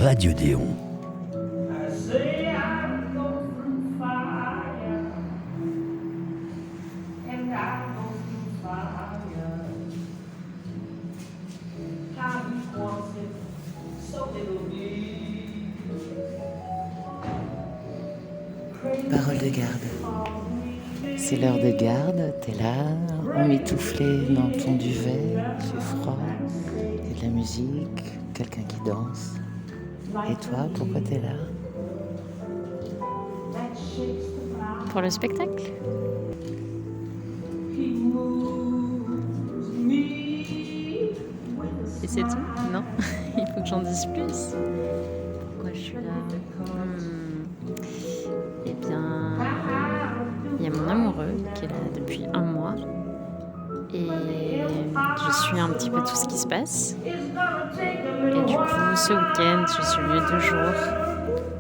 Radio Déon. Parole de garde. C'est l'heure de garde, t'es là, emmitouflé dans ton duvet, il fait froid, il y a de la musique, quelqu'un qui danse. Et toi, pourquoi t'es là? Pour le spectacle. Et c'est tout? Non, il faut que j'en dise plus. Pourquoi je suis là? Eh bien, il y a mon amoureux qui est là depuis 1 mois. Et je suis un petit peu tout ce qui se passe. Et du coup, ce week-end, je suis venue 2 jours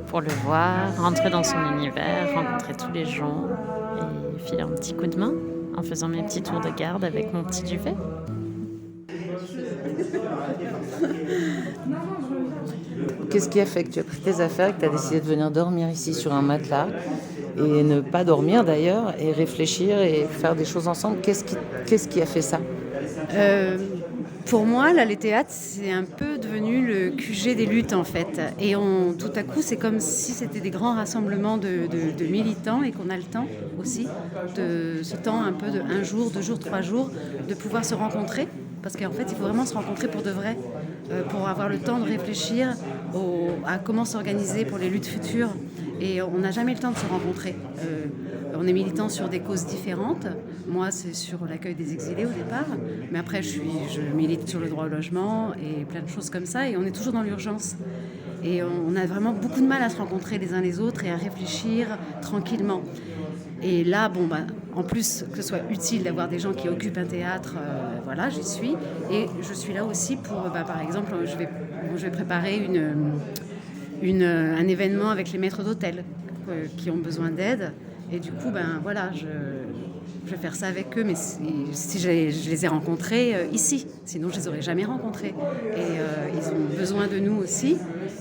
pour le voir, rentrer dans son univers, rencontrer tous les gens et filer un petit coup de main en faisant mes petits tours de garde avec mon petit duvet. Qu'est-ce qui a fait que tu as pris tes affaires et que tu as décidé de venir dormir ici sur un matelas et ne pas dormir d'ailleurs et réfléchir et faire des choses ensemble? Qu'est-ce qui a fait ça? Pour moi, l'Allée Théâtre, c'est un peu devenu le QG des luttes en fait. Et tout à coup, c'est comme si c'était des grands rassemblements de militants et qu'on a le temps aussi, de ce temps un peu de 1 jour, 2 jours, 3 jours, de pouvoir se rencontrer. Parce qu'en fait, il faut vraiment se rencontrer pour de vrai, pour avoir le temps de réfléchir à comment s'organiser pour les luttes futures. Et on n'a jamais le temps de se rencontrer. On est militant sur des causes différentes. Moi, c'est sur l'accueil des exilés au départ. Mais après, je milite sur le droit au logement et plein de choses comme ça. Et on est toujours dans l'urgence. Et on a vraiment beaucoup de mal à se rencontrer les uns les autres et à réfléchir tranquillement. Et là, en plus que ce soit utile d'avoir des gens qui occupent un théâtre, voilà, j'y suis. Et je suis là aussi pour, par exemple, je vais préparer un événement avec les maîtres d'hôtel qui ont besoin d'aide. Et du coup, voilà, je vais faire ça avec eux, mais si je les ai rencontrés ici, sinon je les aurais jamais rencontrés. Et ils ont besoin de nous aussi.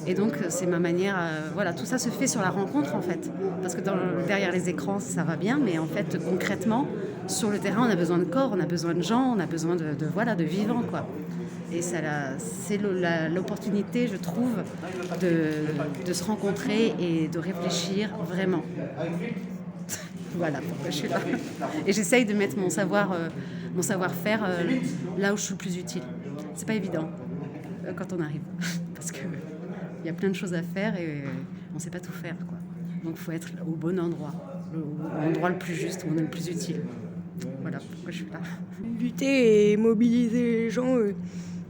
Et donc, c'est ma manière. Voilà, tout ça se fait sur la rencontre en fait. Parce que derrière les écrans, ça va bien, mais en fait, concrètement, sur le terrain, on a besoin de corps, on a besoin de gens, on a besoin de vivants, quoi. Et c'est l'opportunité, je trouve, de se rencontrer et de réfléchir vraiment. Voilà pourquoi je suis là. Et j'essaye de mettre mon savoir-faire là où je suis le plus utile. C'est pas évident quand on arrive, parce qu'il y a plein de choses à faire et on sait pas tout faire, quoi. Donc il faut être au bon endroit, l'endroit le plus juste, où on est le plus utile. Voilà pourquoi je suis là. Lutter et mobiliser les gens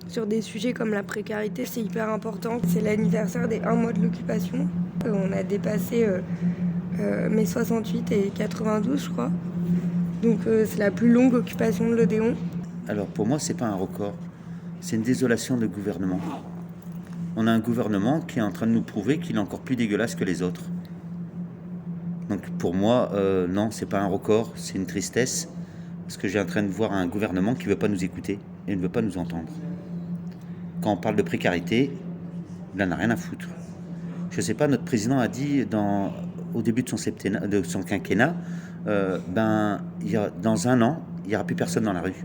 sur des sujets comme la précarité, c'est hyper important. C'est l'anniversaire des 1 mois de l'occupation. On a dépassé mai 68 et 92, je crois. Donc c'est la plus longue occupation de l'Odéon. Alors pour moi, c'est pas un record. C'est une désolation de gouvernement. On a un gouvernement qui est en train de nous prouver qu'il est encore plus dégueulasse que les autres. Donc pour moi, non, c'est pas un record, c'est une tristesse. Parce que j'ai en train de voir un gouvernement qui ne veut pas nous écouter et ne veut pas nous entendre. Quand on parle de précarité, il n'en a rien à foutre. Je ne sais pas, notre président a dit au début de son quinquennat, dans 1 an, il n'y aura plus personne dans la rue.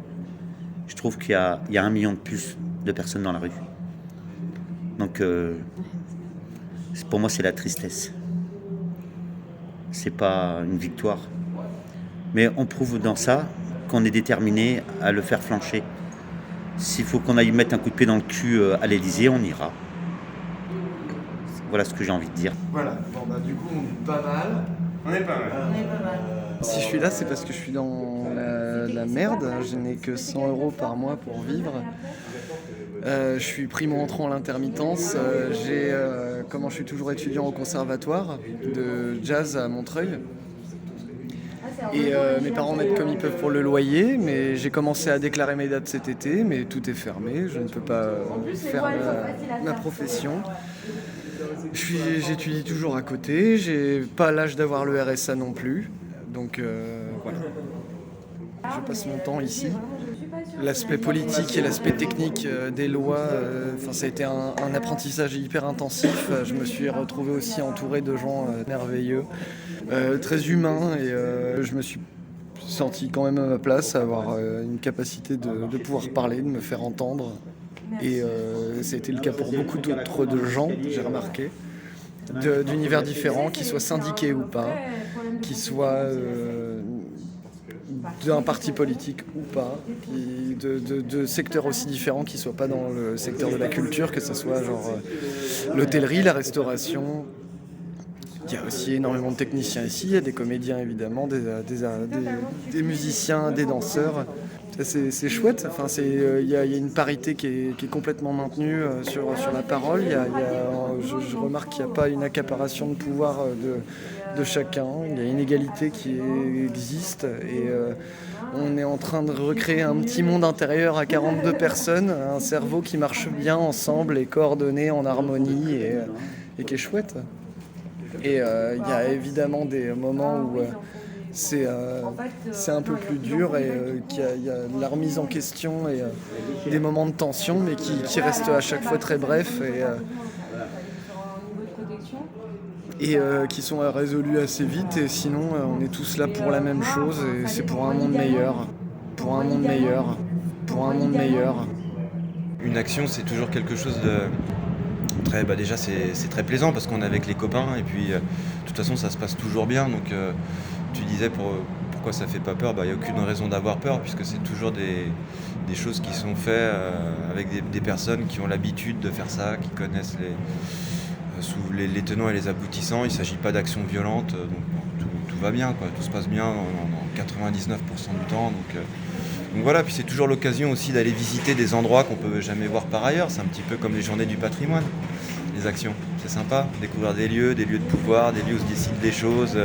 Je trouve qu'il y a 1 million de plus de personnes dans la rue. Donc, pour moi, c'est la tristesse. C'est pas une victoire. Mais on prouve dans ça qu'on est déterminé à le faire flancher. S'il faut qu'on aille mettre un coup de pied dans le cul à l'Élysée, on ira. Voilà ce que j'ai envie de dire. Voilà, du coup on est pas mal. On est pas mal. Si je suis là, c'est parce que je suis dans la merde. Je n'ai que 100 € par mois pour vivre. Je suis primo-entrant à l'intermittence. Je suis toujours étudiant au conservatoire de jazz à Montreuil. Et mes parents m'aident comme ils peuvent pour le loyer, mais j'ai commencé à déclarer mes dates cet été, mais tout est fermé. Je ne peux pas faire ma profession. J'étudie toujours à côté, j'ai pas l'âge d'avoir le RSA non plus, donc voilà. Je passe mon temps ici. l'aspect politique et l'aspect technique des lois, ça a été un apprentissage hyper intensif. Je me suis retrouvé aussi entouré de gens merveilleux, très humains, et je me suis senti quand même à ma place, à avoir une capacité de pouvoir parler, de me faire entendre. Et ça a été le cas pour beaucoup d'autres gens, j'ai remarqué, d'univers différents, qu'ils soient syndiqués ou pas, qu'ils soient d'un parti politique ou pas, de secteurs aussi différents, qui ne soient pas dans le secteur de la culture, que ce soit genre l'hôtellerie, la restauration. Il y a aussi énormément de techniciens ici, il y a des comédiens évidemment, des musiciens, des danseurs. C'est chouette, il y a une parité qui est complètement maintenue sur la parole. Je remarque qu'il n'y a pas une accaparation de pouvoir de chacun, il y a une égalité qui existe, et on est en train de recréer un petit monde intérieur à 42 personnes, un cerveau qui marche bien ensemble et coordonné en harmonie, et qui est chouette. Et il y a évidemment des moments où c'est un peu plus dur, et qu'il y a de la remise en question et des moments de tension, mais qui restent à chaque fois très brefs, et qui sont résolus assez vite. Et sinon, on est tous là pour la même chose, et c'est pour un monde meilleur, pour un monde meilleur, pour un monde meilleur. Une action, c'est toujours quelque chose de très... déjà, c'est très plaisant parce qu'on est avec les copains, et puis de toute façon, ça se passe toujours bien. Donc, tu disais pourquoi ça fait pas peur, il n'y a aucune raison d'avoir peur, puisque c'est toujours des choses qui sont faites avec des personnes qui ont l'habitude de faire ça, qui connaissent les tenants et les aboutissants. Il ne s'agit pas d'actions violentes, donc tout va bien, quoi. Tout se passe bien dans 99% du temps. Donc voilà, puis c'est toujours l'occasion aussi d'aller visiter des endroits qu'on ne peut jamais voir par ailleurs. C'est un petit peu comme les journées du patrimoine, les actions. C'est sympa, découvrir des lieux de pouvoir, des lieux où se décident des choses.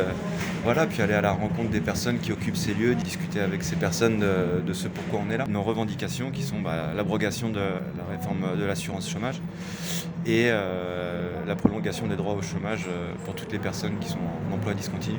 Voilà, puis aller à la rencontre des personnes qui occupent ces lieux, discuter avec ces personnes de ce pourquoi on est là. Nos revendications qui sont l'abrogation de la réforme de l'assurance chômage et la prolongation des droits au chômage pour toutes les personnes qui sont en emploi discontinu.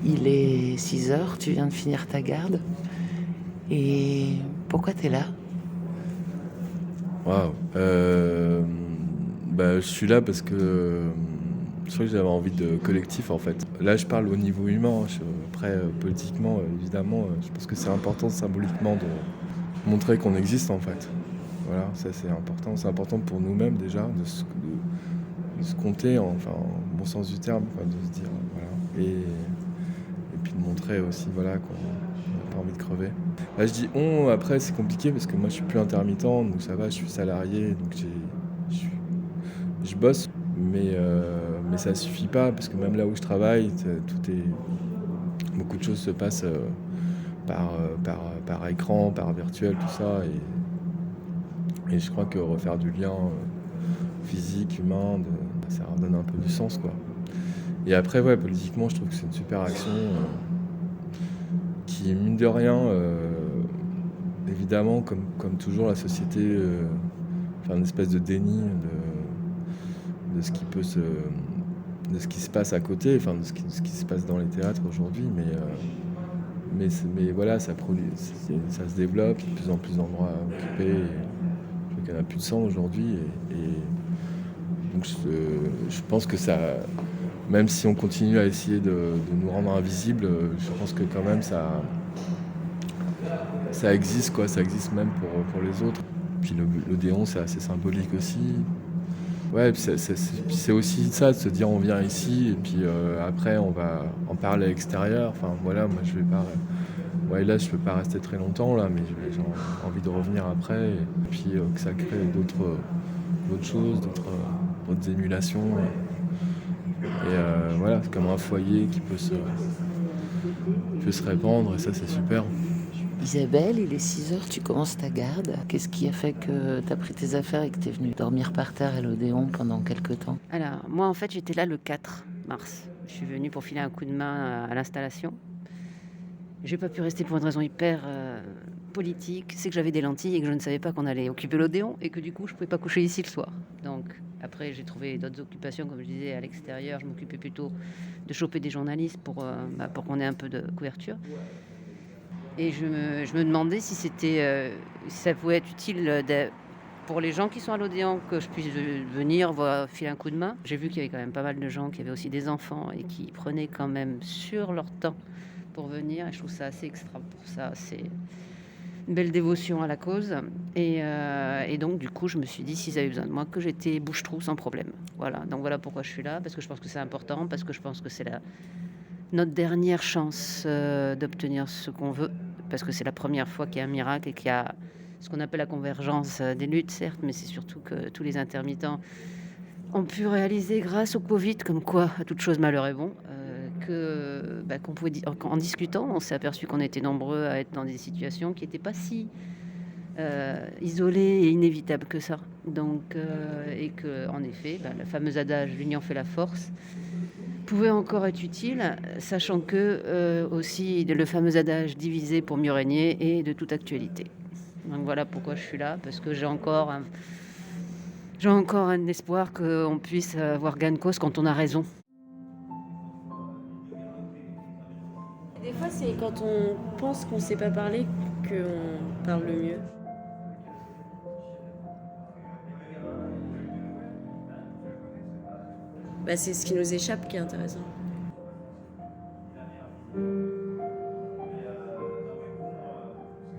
Il est 6h, tu viens de finir ta garde. Et pourquoi t'es là? Waouh. Je suis là parce que je crois que j'avais envie de collectif en fait. Là, je parle au niveau humain. Après, politiquement, évidemment, je pense que c'est important symboliquement de montrer qu'on existe en fait. Voilà, ça c'est important. C'est important pour nous-mêmes déjà de se compter, enfin, au bon sens du terme, quoi, de se dire voilà. Et puis de montrer aussi voilà qu'on n'a pas envie de crever. Là, je dis on. Après, c'est compliqué parce que moi, je suis plus intermittent, donc ça va. Je suis salarié, donc je bosse, mais ça suffit pas parce que même là où je travaille, beaucoup de choses se passent par écran, par virtuel, tout ça, et je crois que refaire du lien physique, humain, ça redonne un peu du sens, quoi. Et après, ouais, politiquement, je trouve que c'est une super action qui, mine de rien, évidemment, comme toujours, la société fait une espèce de déni de ce qui peut de ce qui se passe à côté, enfin de ce qui se passe dans les théâtres aujourd'hui, mais voilà, ça se développe, il y a de plus en plus d'endroits à occuper, et je crois qu'il n'y en a plus de 100 aujourd'hui, et donc je pense que ça, même si on continue à essayer de nous rendre invisibles, je pense que quand même ça existe, quoi, ça existe même pour les autres. Puis l'Odéon, c'est assez symbolique aussi. Ouais, puis c'est aussi ça, de se dire on vient ici et puis après on va en parler à l'extérieur. Enfin voilà, moi je vais pas. Ouais, là je peux pas rester très longtemps là, mais j'ai envie de revenir après et puis que ça crée d'autres choses, d'autres émulations. Et voilà, c'est comme un foyer qui peut se répandre et ça c'est super. Isabelle, il est 6h, tu commences ta garde. Qu'est-ce qui a fait que t'as pris tes affaires et que t'es venue dormir par terre à l'Odéon pendant quelques temps? Alors, moi, en fait, j'étais là le 4 mars. Je suis venue pour filer un coup de main à l'installation. J'ai pas pu rester pour une raison hyper politique. C'est que j'avais des lentilles et que je ne savais pas qu'on allait occuper l'Odéon et que du coup, je pouvais pas coucher ici le soir. Donc, après, j'ai trouvé d'autres occupations, comme je disais, à l'extérieur. Je m'occupais plutôt de choper des journalistes pour qu'on ait un peu de couverture. Et je me demandais si ça pouvait être utile pour les gens qui sont à l'Odéon, que je puisse venir filer un coup de main. J'ai vu qu'il y avait quand même pas mal de gens qui avaient aussi des enfants et qui prenaient quand même sur leur temps pour venir. Et je trouve ça assez extra pour ça. C'est une belle dévotion à la cause. Et donc, du coup, je me suis dit, s'ils avaient besoin de moi, que j'étais bouche-trou sans problème. Voilà. Donc, voilà pourquoi je suis là, parce que je pense que c'est important, parce que je pense que c'est notre dernière chance d'obtenir ce qu'on veut, parce que c'est la première fois qu'il y a un miracle et qu'il y a ce qu'on appelle la convergence des luttes, certes, mais c'est surtout que tous les intermittents ont pu réaliser grâce au Covid, comme quoi à toute chose malheur est bon, qu'on pouvait en discutant, on s'est aperçu qu'on était nombreux à être dans des situations qui n'étaient pas si isolées et inévitables que ça. Donc, et que, en effet, le fameux adage « l'union fait la force », pouvait encore être utile, sachant que aussi le fameux adage diviser pour mieux régner est de toute actualité. Donc voilà pourquoi je suis là, parce que j'ai encore un espoir qu'on puisse avoir gain de cause quand on a raison. Des fois, c'est quand on pense qu'on ne sait pas parler qu'on parle le mieux. C'est ce qui nous échappe qui est intéressant.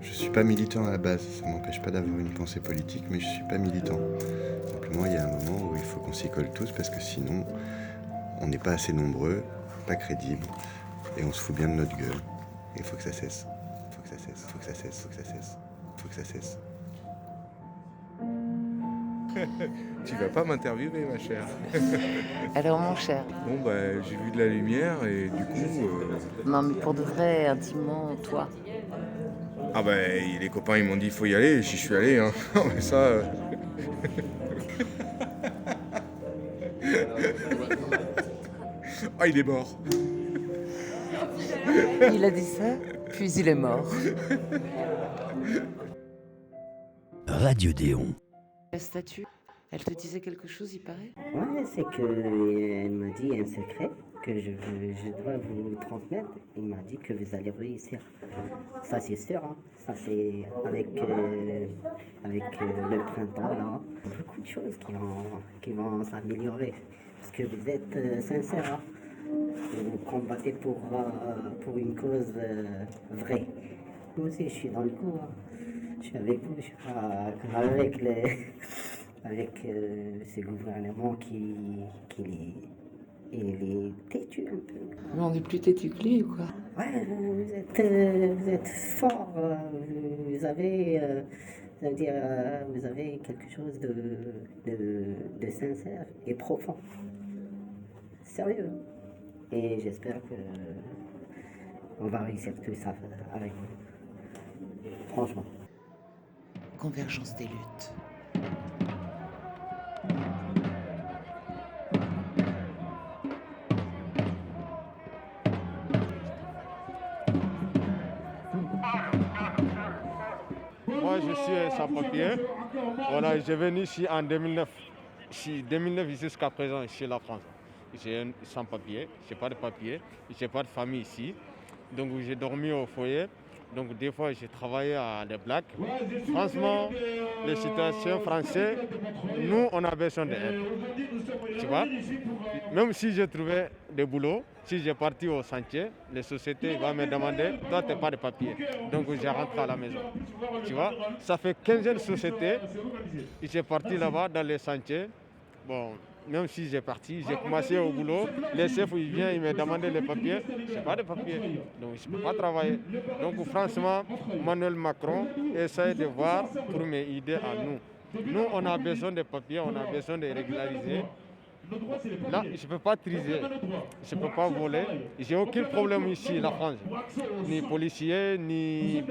Je suis pas militant à la base, ça m'empêche pas d'avoir une pensée politique, mais je suis pas militant. Simplement, il y a un moment où il faut qu'on s'y colle tous, parce que sinon, on n'est pas assez nombreux, pas crédibles, et on se fout bien de notre gueule. Et il faut que ça cesse. Il faut que ça cesse, il faut que ça cesse, il faut que ça cesse, il faut que ça cesse. Tu vas pas m'interviewer, ma chère. Alors, mon cher. Bon, j'ai vu de la lumière et du coup... Non, mais pour de vrai, intimement, toi. Ah les copains, ils m'ont dit, il faut y aller, et j'y suis allé. Hein. Non, mais ça... Ah, il est mort. Il a dit ça, puis il est mort. Radio Déon. La statue, elle te disait quelque chose, il paraît? Ouais, c'est qu'elle m'a dit un secret, que je dois vous transmettre. Il m'a dit que vous allez réussir. Ça c'est sûr, hein. Ça c'est avec le printemps là. Beaucoup de choses qui vont s'améliorer. Parce que vous êtes sincère, hein. Vous combattez pour une cause vraie. Moi aussi je suis dans le coup, hein. Je suis avec vous, je suis pas avec ce gouvernement qui il est têtu un peu. Mais on est plus têtu que lui, quoi. Ouais, vous êtes fort, vous avez, ça veut dire, vous avez quelque chose de sincère et profond. Sérieux. Et j'espère que on va réussir tout ça avec vous. Franchement. Convergence des luttes. Moi, je suis sans-papier. Voilà, j'ai venu ici en 2009. 2009 jusqu'à présent, ici la France. J'ai un sans-papier, je n'ai pas de papier, je n'ai pas de famille ici. Donc j'ai dormi au foyer. Donc des fois, j'ai travaillé à des blagues. Franchement, les citoyens français, nous, on a besoin d'aide. Tu vois? Même si je trouvais des boulots, si j'ai parti au chantier, les sociétés vont me demander, toi, tu n'as pas de papier. Donc je rentre à la maison. Tu vois? Ça fait 15 sociétés. J'ai parti là-bas dans les chantiers. Bon, même si j'ai parti, j'ai commencé au boulot, les chefs ils viennent, ils me demandent les papiers, je n'ai pas de papiers, donc je ne peux pas travailler. Donc franchement, Emmanuel Macron essaie de voir pour m'aider à nous. Nous, on a besoin de papiers, on a besoin de régulariser. Là, je ne peux pas triser, je ne peux pas voler. J'ai aucun problème ici, la France. Ni policier, ni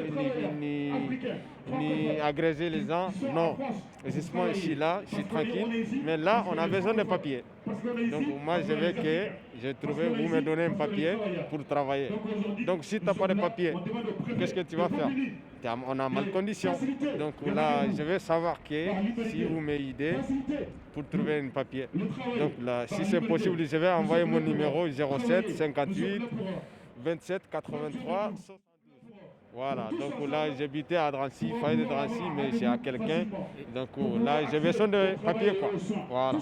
agresser les gens. Non. Justement, ici, là, je suis tranquille. Mais là, on a besoin de papiers. Donc, moi, je veux que je trouve, vous me donnez un papier pour travailler. Donc, si tu n'as pas de papier, qu'est-ce que tu vas faire? On a mal condition. Donc là, je veux savoir que si vous m'aidez pour trouver un papier. Donc là, si c'est possible, je vais envoyer mon numéro 07 58 27 83 72. Voilà, donc là, j'habitais à Drancy, foyer de Drancy, mais c'est à quelqu'un. Donc là, j'ai besoin de papier, quoi. Voilà.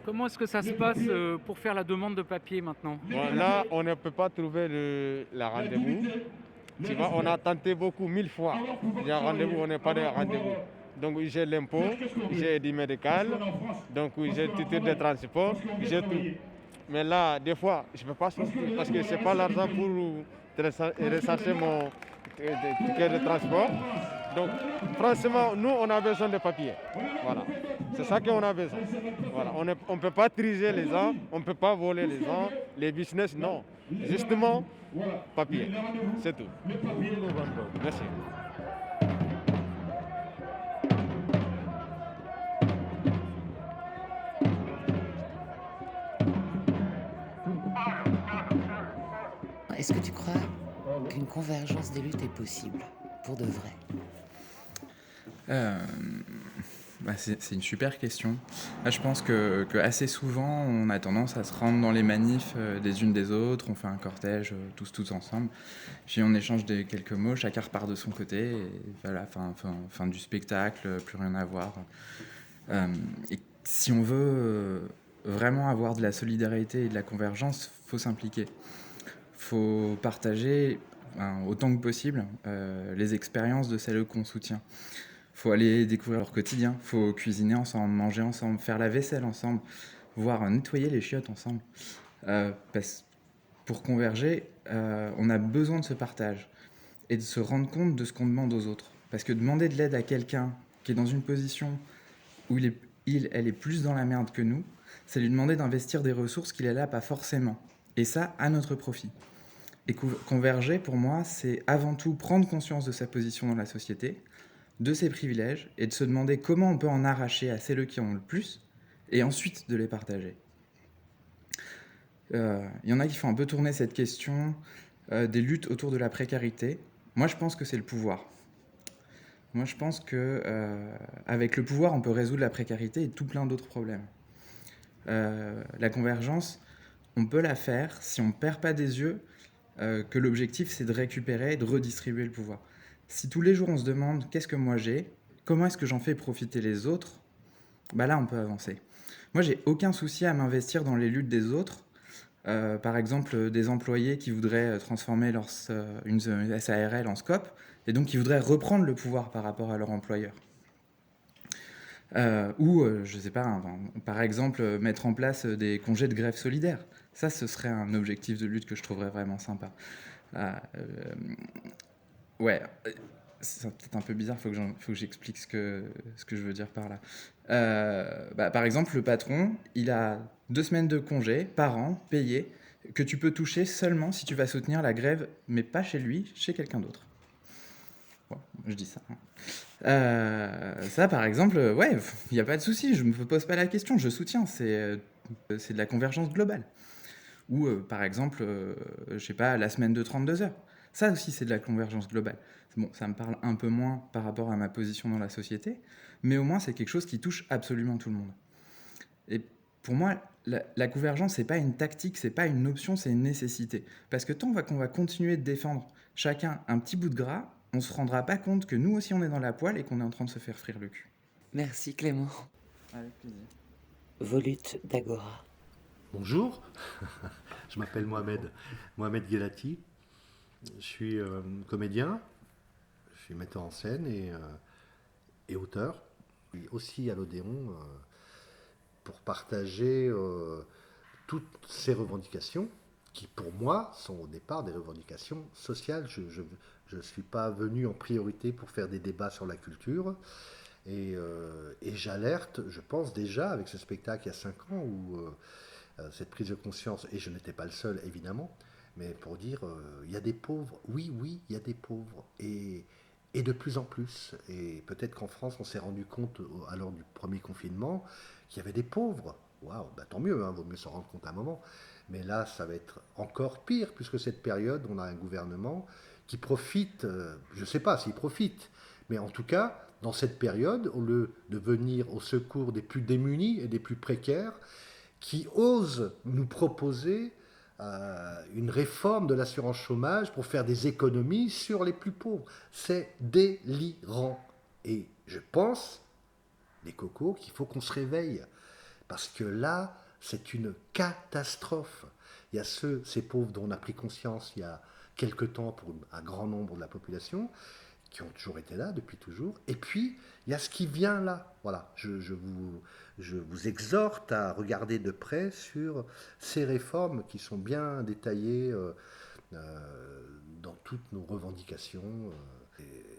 Comment est-ce que ça se passe pour faire la demande de papier maintenant? Bon, là, on ne peut pas trouver la rendez-vous. Tu vois, on a tenté beaucoup, 1000 fois. Il y a un rendez-vous, on n'est pas de rendez-vous. Donc j'ai l'impôt, j'ai du médical, donc j'ai le titre de transport, j'ai tout. Mais là, des fois, je ne peux pas sortir parce que ce n'est pas l'argent pour rechercher mon ticket de transport. Donc, franchement, nous, on a besoin de papiers. Voilà. C'est ça qu'on a besoin. Voilà. On ne peut pas triser les gens, on ne peut pas voler les gens, les business, non. Justement, papier. C'est tout. Merci. Est-ce que tu crois qu'une convergence des luttes est possible, pour de vrai? C'est une super question. Là, je pense que assez souvent, on a tendance à se rendre dans les manifs des unes des autres, on fait un cortège tous ensemble, puis on échange quelques mots, chacun repart de son côté, et voilà, fin du spectacle, plus rien à voir. Et si on veut vraiment avoir de la solidarité et de la convergence, il faut s'impliquer. Il faut partager autant que possible les expériences de celles qu'on soutient. Il faut aller découvrir leur quotidien, il faut cuisiner ensemble, manger ensemble, faire la vaisselle ensemble, voire nettoyer les chiottes ensemble. Pour converger, on a besoin de ce partage et de se rendre compte de ce qu'on demande aux autres. Parce que demander de l'aide à quelqu'un qui est dans une position où elle est plus dans la merde que nous, c'est lui demander d'investir des ressources qu'il n'a pas forcément. Et ça, à notre profit. Et converger, pour moi, c'est avant tout prendre conscience de sa position dans la société, de ses privilèges, et de se demander comment on peut en arracher à celles qui en ont le plus, et ensuite de les partager. Il y en a qui font un peu tourner cette question des luttes autour de la précarité. Moi, je pense que c'est le pouvoir. Moi, je pense qu'avec le pouvoir, on peut résoudre la précarité et tout plein d'autres problèmes. La convergence, on peut la faire si on ne perd pas des yeux que l'objectif, c'est de récupérer et de redistribuer le pouvoir. Si tous les jours, on se demande qu'est-ce que moi j'ai, comment est-ce que j'en fais profiter les autres, bah là, on peut avancer. Moi, j'ai aucun souci à m'investir dans les luttes des autres. Par exemple, des employés qui voudraient transformer une SARL en SCOP, et donc qui voudraient reprendre le pouvoir par rapport à leur employeur. Je sais pas, par exemple, mettre en place des congés de grève solidaire. Ça, ce serait un objectif de lutte que je trouverais vraiment sympa. C'est peut-être un peu bizarre, faut que j'explique ce que je veux dire par là. Par exemple, le patron, il a 2 semaines de congé par an, payés, que tu peux toucher seulement si tu vas soutenir la grève, mais pas chez lui, chez quelqu'un d'autre. Bon, je dis ça. Ça, par exemple, il n'y a pas de souci, je ne me pose pas la question, je soutiens, c'est de la convergence globale. Ou, par exemple, je sais pas, la semaine de 32 heures. Ça aussi, c'est de la convergence globale. Bon, ça me parle un peu moins par rapport à ma position dans la société, mais au moins, c'est quelque chose qui touche absolument tout le monde. Et pour moi, la convergence, c'est pas une tactique, c'est pas une option, c'est une nécessité. Parce que tant qu'on va continuer de défendre chacun un petit bout de gras, on se rendra pas compte que nous aussi, on est dans la poêle et qu'on est en train de se faire frire le cul. Merci Clément. Avec plaisir. Volute d'Agora. Bonjour, je m'appelle Mohamed Guelati. Je suis comédien, je suis metteur en scène et auteur. Je suis aussi à l'Odéon pour partager toutes ces revendications qui, pour moi, sont au départ des revendications sociales. Je ne suis pas venu en priorité pour faire des débats sur la culture. Et j'alerte, je pense déjà, avec ce spectacle il y a 5 ans, où cette prise de conscience, et je n'étais pas le seul, évidemment, mais pour dire, il y a des pauvres, oui, il y a des pauvres, et de plus en plus. Et peut-être qu'en France, on s'est rendu compte, à l'heure du premier confinement, qu'il y avait des pauvres. Waouh, tant mieux, vaut mieux s'en rendre compte à un moment. Mais là, ça va être encore pire, puisque cette période, on a un gouvernement qui profite, je ne sais pas s'il profite, mais en tout cas, dans cette période, au lieu de venir au secours des plus démunis et des plus précaires, qui ose nous proposer une réforme de l'assurance chômage pour faire des économies sur les plus pauvres. C'est délirant. Et je pense, les cocos, qu'il faut qu'on se réveille. Parce que là, c'est une catastrophe. Il y a ces pauvres dont on a pris conscience il y a quelque temps pour un grand nombre de la population, qui ont toujours été là, depuis toujours. Et puis, il y a ce qui vient là. Voilà, je vous exhorte à regarder de près sur ces réformes qui sont bien détaillées dans toutes nos revendications,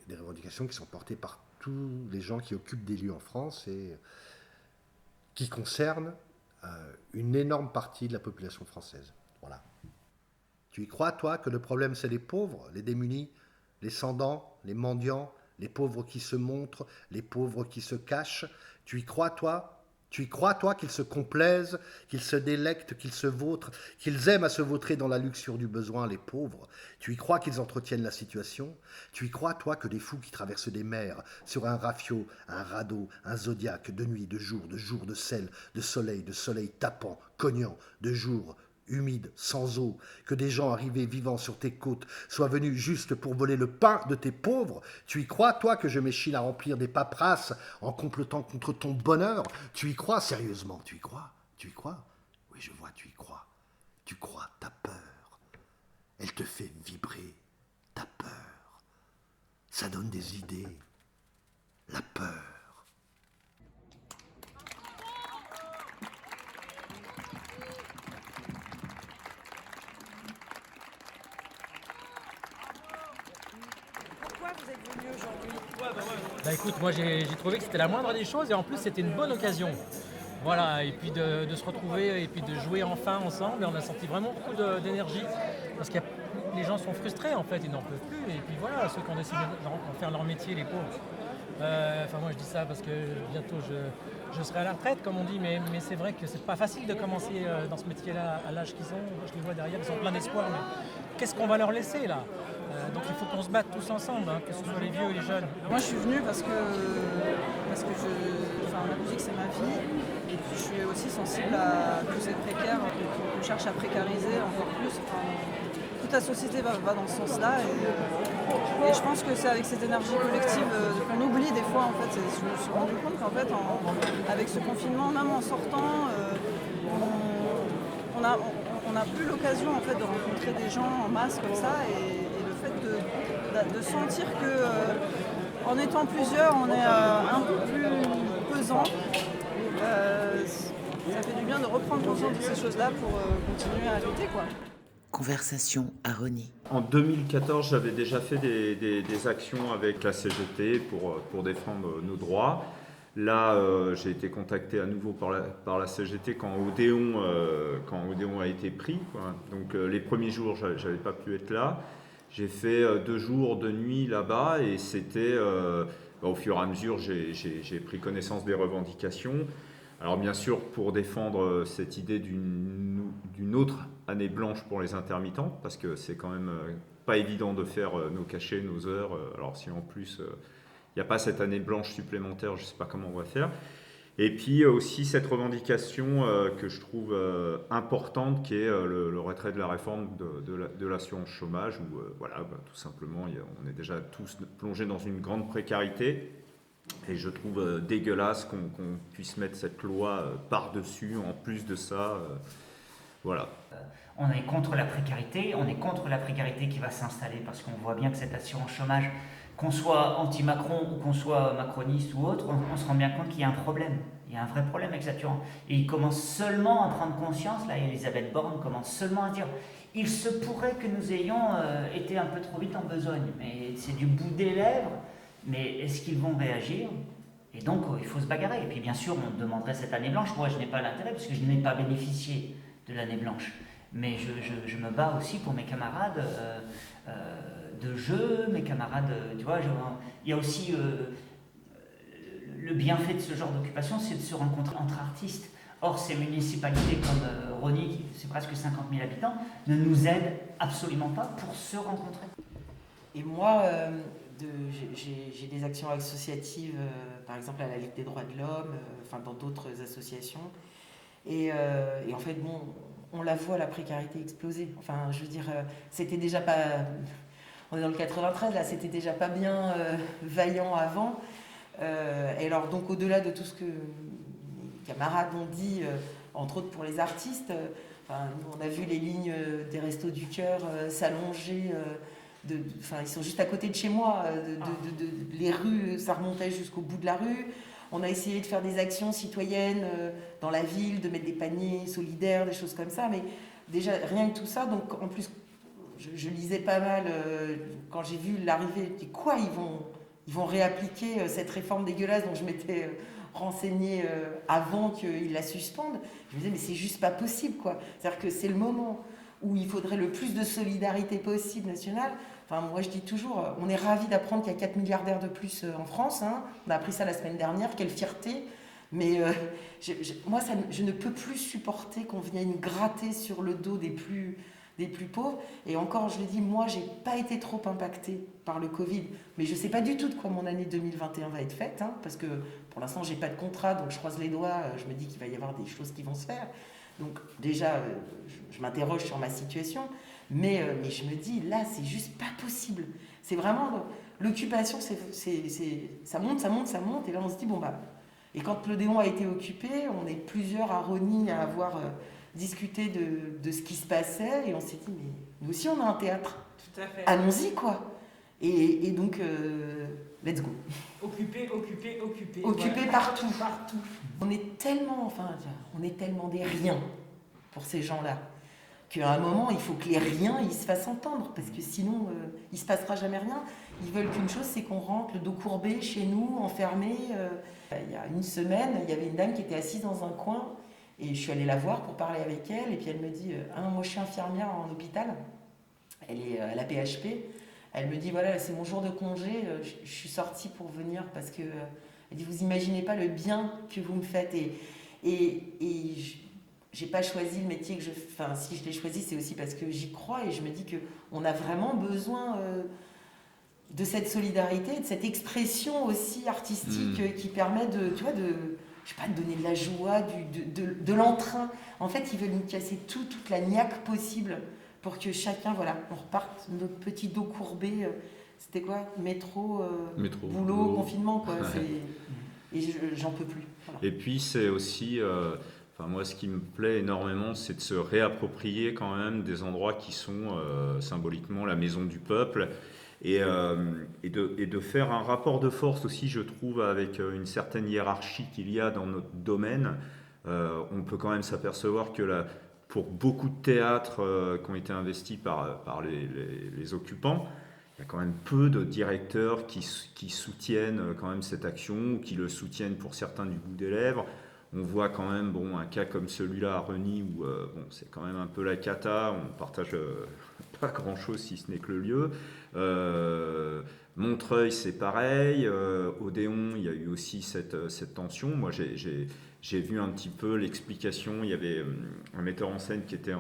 des revendications qui sont portées par tous les gens qui occupent des lieux en France et qui concernent une énorme partie de la population française. Voilà. Tu y crois, toi, que le problème, c'est les pauvres, les démunis, les sans-dents, les mendiants, les pauvres qui se montrent, les pauvres qui se cachent? Tu y crois, toi? Tu y crois, toi, qu'ils se complaisent, qu'ils se délectent, qu'ils se vautrent, qu'ils aiment à se vautrer dans la luxure du besoin, les pauvres? Tu y crois qu'ils entretiennent la situation? Tu y crois, toi, que des fous qui traversent des mers sur un rafio, un radeau, un zodiaque, de nuit, de jour, de sel, de soleil tapant, cognant, de jour, humide, sans eau, que des gens arrivés vivants sur tes côtes soient venus juste pour voler le pain de tes pauvres? Tu y crois, toi, que je m'échine à remplir des paperasses en complotant contre ton bonheur? Tu y crois, sérieusement? Tu y crois? Tu y crois? Oui, je vois, tu y crois. Tu crois, ta peur. Elle te fait vibrer, ta peur. Ça donne des idées. La peur. Bah écoute, moi j'ai trouvé que c'était la moindre des choses et en plus c'était une bonne occasion. Voilà, et puis de se retrouver et puis de jouer enfin ensemble, et on a senti vraiment beaucoup d'énergie parce que les gens sont frustrés en fait, ils n'en peuvent plus, et puis voilà, ceux qui ont décidé de faire leur métier, les pauvres. Enfin moi je dis ça parce que bientôt je serai à la retraite comme on dit, mais c'est vrai que c'est pas facile de commencer dans ce métier-là à l'âge qu'ils ont. Je les vois derrière, ils ont plein d'espoir, mais qu'est-ce qu'on va leur laisser là? Donc il faut qu'on se batte tous ensemble, hein, que ce soit les vieux et les jeunes. Moi je suis venue parce que la musique c'est ma vie et puis je suis aussi sensible à tous ces précaires qu'on cherche à précariser encore plus. Toute la société va dans ce sens-là et je pense que c'est avec cette énergie collective qu'on oublie des fois en fait. Je me suis rendu compte qu'en fait avec ce confinement, même en sortant, on n'a plus l'occasion en fait de rencontrer des gens en masse comme ça et le fait de sentir que en étant plusieurs on est un peu plus pesant. Ça fait du bien de reprendre conscience de ces choses-là pour continuer à lutter quoi. Conversation à Rony. En 2014, j'avais déjà fait des actions avec la CGT pour défendre nos droits. Là, j'ai été contacté à nouveau par la CGT quand Odéon a été pris, quoi. Donc les premiers jours, j'avais pas pu être là. J'ai fait 2 jours, 2 nuits là-bas et c'était, au fur et à mesure, j'ai pris connaissance des revendications. Alors bien sûr, pour défendre cette idée d'une autre année blanche pour les intermittents, parce que c'est quand même pas évident de faire nos cachets, nos heures. Alors si en plus il n'y a pas cette année blanche supplémentaire, je ne sais pas comment on va faire. Et puis aussi cette revendication que je trouve importante, qui est le retrait de la réforme de l'assurance chômage, où tout simplement on est déjà tous plongés dans une grande précarité. Et je trouve dégueulasse qu'on puisse mettre cette loi par-dessus, en plus de ça. Voilà. On est contre la précarité, on est contre la précarité qui va s'installer parce qu'on voit bien que cette assurance chômage, qu'on soit anti-Macron ou qu'on soit macroniste ou autre, on se rend bien compte qu'il y a un problème. Il y a un vrai problème avec cette assurance. Et il commence seulement à prendre conscience, là Elisabeth Borne commence seulement à dire « il se pourrait que nous ayons été un peu trop vite en besogne ». Mais c'est du bout des lèvres. Mais est-ce qu'ils vont réagir? Et donc, il faut se bagarrer. Et puis, bien sûr, on demanderait cette année blanche. Moi, je n'ai pas l'intérêt parce que je n'ai pas bénéficié de l'année blanche. Mais je me bats aussi pour mes camarades de jeu, mes camarades... tu vois, il y a aussi... le bienfait de ce genre d'occupation, c'est de se rencontrer entre artistes. Or, ces municipalités comme Rony, c'est presque 50 000 habitants, ne nous aident absolument pas pour se rencontrer. Et moi... j'ai des actions associatives, par exemple à la Ligue des droits de l'homme, dans d'autres associations. Et en fait, bon, on la voit, la précarité exploser. Enfin, je veux dire, c'était déjà pas... On est dans le 93, là, c'était déjà pas bien vaillant avant. Et alors, donc, au-delà de tout ce que mes camarades ont dit, entre autres pour les artistes, on a vu les lignes des Restos du Cœur s'allonger... ils sont juste à côté de chez moi, les rues, ça remontait jusqu'au bout de la rue. On a essayé de faire des actions citoyennes dans la ville, de mettre des paniers solidaires, des choses comme ça, mais déjà rien que tout ça, donc en plus je lisais pas mal quand j'ai vu l'arrivée, je dis quoi, ils vont réappliquer cette réforme dégueulasse dont je m'étais renseignée avant qu'ils la suspendent. Je me disais mais c'est juste pas possible quoi, c'est-à-dire que c'est le moment où il faudrait le plus de solidarité possible nationale. Enfin, moi, je dis toujours, on est ravis d'apprendre qu'il y a 4 milliardaires de plus en France. Hein. On a appris ça la semaine dernière, quelle fierté. Mais moi, je ne peux plus supporter qu'on vienne gratter sur le dos des plus pauvres. Et encore, je le dis, moi, je n'ai pas été trop impactée par le Covid. Mais je ne sais pas du tout de quoi mon année 2021 va être faite. Hein, parce que pour l'instant, je n'ai pas de contrat, donc je croise les doigts. Je me dis qu'il va y avoir des choses qui vont se faire. Donc déjà, je m'interroge sur ma situation. Mais je me dis, là, c'est juste pas possible. C'est vraiment... L'occupation, ça monte. Et là, on se dit, bon, bah... Et quand l'Odéon a été occupé, on est plusieurs à Rony à avoir discuté de ce qui se passait. Et on s'est dit, mais nous aussi, on a un théâtre. Tout à fait. Allons-y, quoi. Et donc, let's go. Occupé. Occupé partout. On est tellement des riens pour ces gens-là. Qu'à un moment, il faut que les riens ils se fassent entendre, parce que sinon, il ne se passera jamais rien. Ils veulent qu'une chose, c'est qu'on rentre le dos courbé chez nous, enfermés. Il y a une semaine, il y avait une dame qui était assise dans un coin, et je suis allée la voir pour parler avec elle, et puis elle me dit « Ah non, moi je suis infirmière en hôpital, elle est à la PHP. » Elle me dit « Voilà, c'est mon jour de congé, je suis sortie pour venir, parce que... » Elle dit « Vous imaginez pas le bien que vous me faites. » Et j'ai pas choisi le métier que je... Enfin, si je l'ai choisi, c'est aussi parce que j'y crois et je me dis qu'on a vraiment besoin de cette solidarité, de cette expression aussi artistique qui permet de, tu vois, je sais pas, de donner de la joie, de l'entrain. En fait, ils veulent nous casser toute la niaque possible pour que chacun, voilà, on reparte notre petit dos courbé. C'était quoi ? Métro, boulot, confinement, quoi. Et j'en peux plus. Voilà. Et puis c'est aussi, moi ce qui me plaît énormément, c'est de se réapproprier quand même des endroits qui sont symboliquement la maison du peuple et de faire un rapport de force aussi, je trouve, avec une certaine hiérarchie qu'il y a dans notre domaine. On peut quand même s'apercevoir que pour beaucoup de théâtres qui ont été investis par les occupants, il y a quand même peu de directeurs qui soutiennent quand même cette action, ou qui le soutiennent pour certains du bout des lèvres. On voit quand même un cas comme celui-là à Reny où c'est quand même un peu la cata, on partage pas grand-chose si ce n'est que le lieu. Montreuil, c'est pareil. Odéon, il y a eu aussi cette tension. Moi, j'ai vu un petit peu l'explication. Il y avait un metteur en scène qui était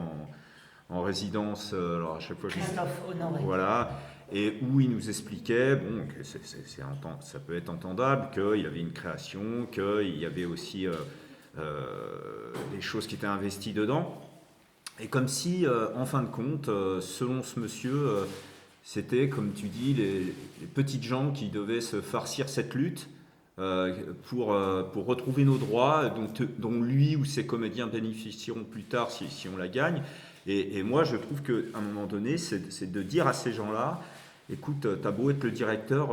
en résidence. Alors à chaque fois, Christophe Honoré. Voilà. Et où il nous expliquait, que ça peut être entendable, qu'il y avait une création, qu'il y avait aussi des choses qui étaient investies dedans. Et comme si, en fin de compte, selon ce monsieur, c'était, comme tu dis, les petites gens qui devaient se farcir cette lutte pour retrouver nos droits, dont lui ou ses comédiens bénéficieront plus tard si on la gagne. Et moi, je trouve qu'à un moment donné, c'est de dire à ces gens-là, écoute, t'as beau être le directeur,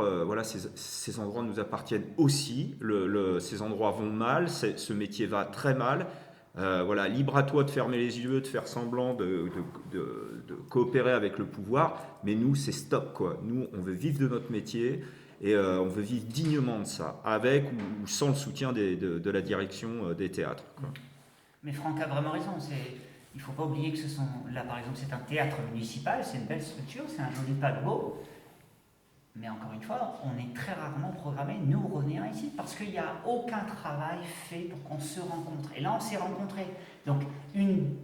ces endroits nous appartiennent aussi, ces endroits vont mal, ce métier va très mal, libre à toi de fermer les yeux, de faire semblant de coopérer avec le pouvoir, mais nous, c'est stop, quoi. Nous, on veut vivre de notre métier, et on veut vivre dignement de ça, avec ou sans le soutien de la direction des théâtres, quoi. Mais Franck a vraiment raison, il ne faut pas oublier que là par exemple c'est un théâtre municipal, c'est une belle structure, c'est un joli paquebot, mais encore une fois, on est très rarement programmé, nous Ronéens ici, parce qu'il n'y a aucun travail fait pour qu'on se rencontre. Et là on s'est rencontrés. Donc une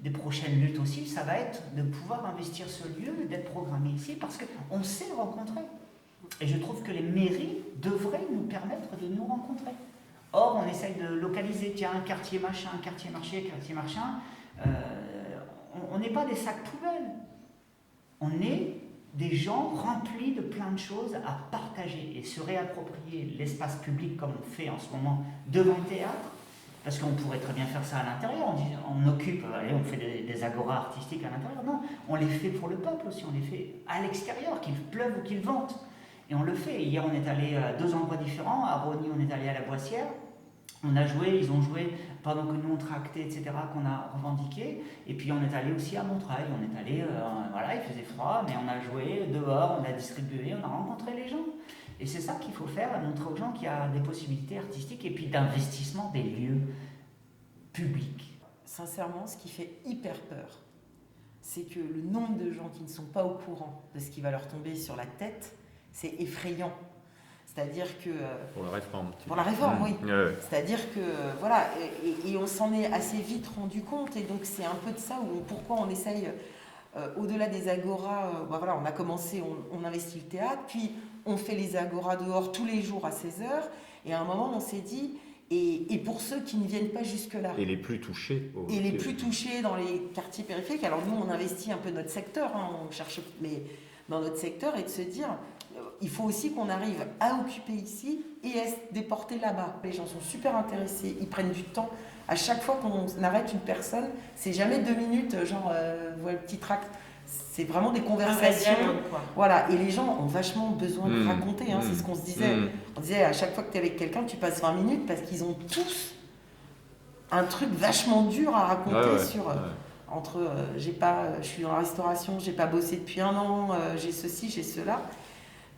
des prochaines luttes aussi, ça va être de pouvoir investir ce lieu, d'être programmé ici, parce qu'on s'est rencontrés. Et je trouve que les mairies devraient nous permettre de nous rencontrer. Or on essaye de localiser, tiens, un quartier machin, un quartier marché, un quartier machin. On n'est pas des sacs poubelles, on est des gens remplis de plein de choses à partager et se réapproprier l'espace public comme on fait en ce moment devant le théâtre, parce qu'on pourrait très bien faire ça à l'intérieur, on occupe, on fait des agoras artistiques à l'intérieur, non, on les fait pour le peuple aussi, on les fait à l'extérieur, qu'il pleuve ou qu'il vente, et on le fait. Hier on est allé à 2 endroits différents, à Rony on est allé à la Boissière. On a joué, ils ont joué pendant que nous on tractait, etc., qu'on a revendiqué. Et puis on est allé aussi à Montreuil, on est allé, il faisait froid, mais on a joué dehors, on a distribué, on a rencontré les gens. Et c'est ça qu'il faut faire, montrer aux gens qu'il y a des possibilités artistiques et puis d'investissement des lieux publics. Sincèrement, ce qui fait hyper peur, c'est que le nombre de gens qui ne sont pas au courant de ce qui va leur tomber sur la tête, c'est effrayant. C'est-à-dire que... Pour la réforme. Pour la réforme, oui. C'est-à-dire que, voilà, et on s'en est assez vite rendu compte, et donc c'est un peu de ça pourquoi on essaye, au-delà des agoras, on a commencé, on investit le théâtre, puis on fait les agoras dehors tous les jours à 16h, et à un moment on s'est dit, et pour ceux qui ne viennent pas jusque-là... Et les plus touchés. Et les plus touchés dans les quartiers périphériques, alors nous on investit un peu notre secteur, on cherche, mais dans notre secteur, et de se dire... Il faut aussi qu'on arrive à occuper ici et à se déporter là-bas. Les gens sont super intéressés, ils prennent du temps. À chaque fois qu'on arrête une personne, c'est jamais 2 minutes, voilà le petit tract. C'est vraiment des conversations. Voilà. Et les gens ont vachement besoin de raconter, c'est ce qu'on se disait. On disait à chaque fois que tu es avec quelqu'un, tu passes 20 minutes parce qu'ils ont tous un truc vachement dur à raconter entre je suis dans la restauration, j'ai pas bossé depuis 1 an, j'ai ceci, j'ai cela.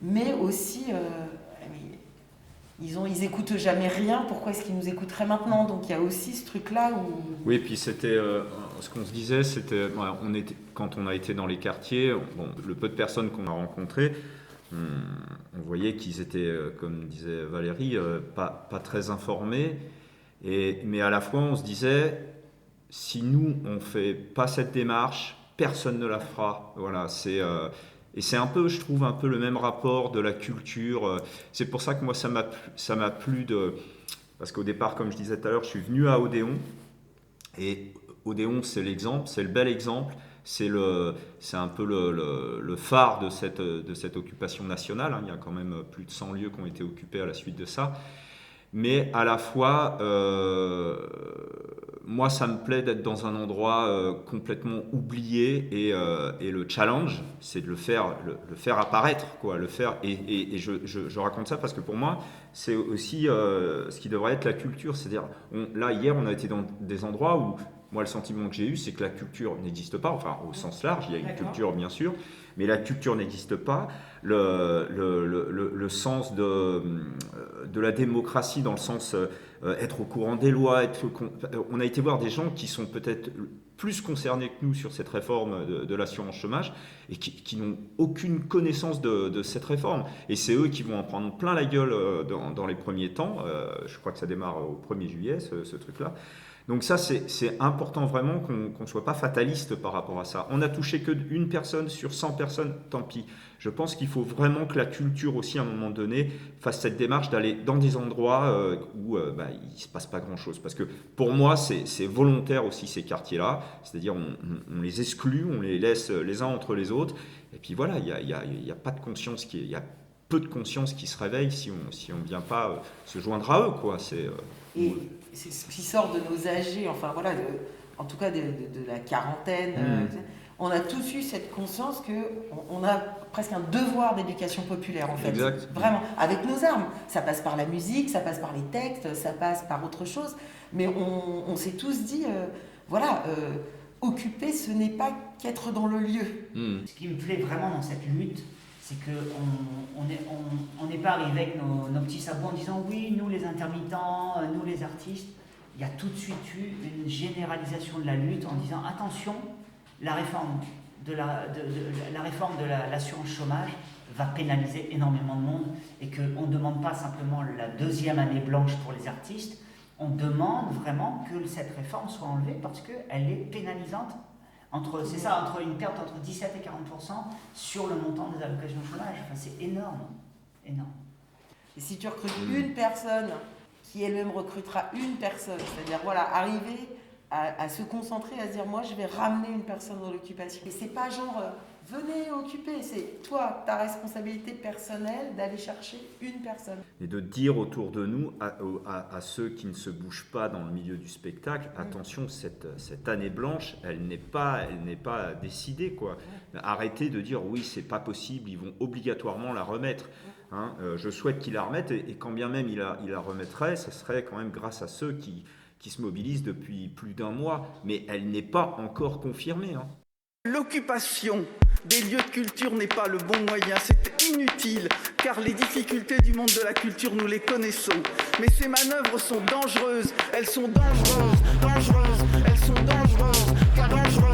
Mais aussi, ils écoutent jamais rien, pourquoi est-ce qu'ils nous écouteraient maintenant? Donc il y a aussi ce truc-là où... Oui, puis c'était, ce qu'on se disait, c'était, quand on a été dans les quartiers, le peu de personnes qu'on a rencontrées, on voyait qu'ils étaient, comme disait Valérie, pas très informés, mais à la fois on se disait, si nous, on ne fait pas cette démarche, personne ne la fera. Voilà, et c'est un peu, je trouve, un peu le même rapport de la culture. C'est pour ça que moi, ça m'a plu parce qu'au départ, comme je disais tout à l'heure, je suis venu à Odéon. Et Odéon, c'est l'exemple, c'est le bel exemple. C'est un peu le phare de cette occupation nationale. Hein. Il y a quand même plus de 100 lieux qui ont été occupés à la suite de ça. Mais à la fois, moi, ça me plaît d'être dans un endroit complètement oublié et le challenge, c'est de le faire apparaître, quoi, le faire. Et je raconte ça parce que pour moi, c'est aussi ce qui devrait être la culture. C'est-à-dire, là, hier, on a été dans des endroits où, moi, le sentiment que j'ai eu, c'est que la culture n'existe pas, enfin, au sens large, il y a une culture, bien sûr, mais la culture n'existe pas. Le sens de la démocratie, dans le sens être au courant des lois, on a été voir des gens qui sont peut-être plus concernés que nous sur cette réforme de l'assurance chômage et qui n'ont aucune connaissance de cette réforme. Et c'est eux qui vont en prendre plein la gueule dans les premiers temps. Je crois que ça démarre au 1er juillet, ce truc-là. Donc ça, c'est important vraiment qu'on ne soit pas fataliste par rapport à ça. On n'a touché qu'une personne sur 100 personnes, tant pis. Je pense qu'il faut vraiment que la culture aussi, à un moment donné, fasse cette démarche d'aller dans des endroits où il ne se passe pas grand-chose. Parce que pour moi, c'est volontaire aussi ces quartiers-là. C'est-à-dire on les exclut, on les laisse les uns entre les autres. Et puis voilà, il y a pas de conscience, il y a peu de conscience qui se réveille si on ne vient pas se joindre à eux, quoi. Et c'est ce qui sort de nos âgés, enfin voilà, en tout cas de la quarantaine. On a tous eu cette conscience qu'on a presque un devoir d'éducation populaire, en fait. Exact. Vraiment, avec nos armes. Ça passe par la musique, ça passe par les textes, ça passe par autre chose. Mais on s'est tous dit, occuper, ce n'est pas qu'être dans le lieu. Ce qui me plaît vraiment dans cette lutte, c'est qu'on n'est pas arrivé avec nos petits sabots en disant oui, nous les intermittents, nous les artistes. Il y a tout de suite eu une généralisation de la lutte en disant attention, la réforme de l'assurance chômage va pénaliser énormément de monde et qu'on ne demande pas simplement la 2e année blanche pour les artistes, on demande vraiment que cette réforme soit enlevée parce qu'elle est pénalisante. Entre une perte entre 17 et 40% sur le montant des allocations chômage. Enfin, c'est énorme. Énorme. Et si tu recrutes une personne qui elle-même recrutera une personne, c'est-à-dire arriver à se concentrer, à se dire moi je vais ramener une personne dans l'occupation. Et c'est pas genre venez occuper, c'est toi, ta responsabilité personnelle d'aller chercher une personne. Et de dire autour de nous, à ceux qui ne se bougent pas dans le milieu du spectacle, attention, cette année blanche, elle n'est pas décidée, quoi. Arrêtez de dire oui, c'est pas possible, ils vont obligatoirement la remettre. Hein. Je souhaite qu'ils la remettent, et quand bien même ils la remettraient, ce serait quand même grâce à ceux qui se mobilisent depuis plus d'1 mois, mais elle n'est pas encore confirmée. Hein. L'occupation des lieux de culture n'est pas le bon moyen, c'est inutile, car les difficultés du monde de la culture, nous les connaissons. Mais ces manœuvres sont dangereuses, elles sont dangereuses, elles sont dangereuses, car dangereuses.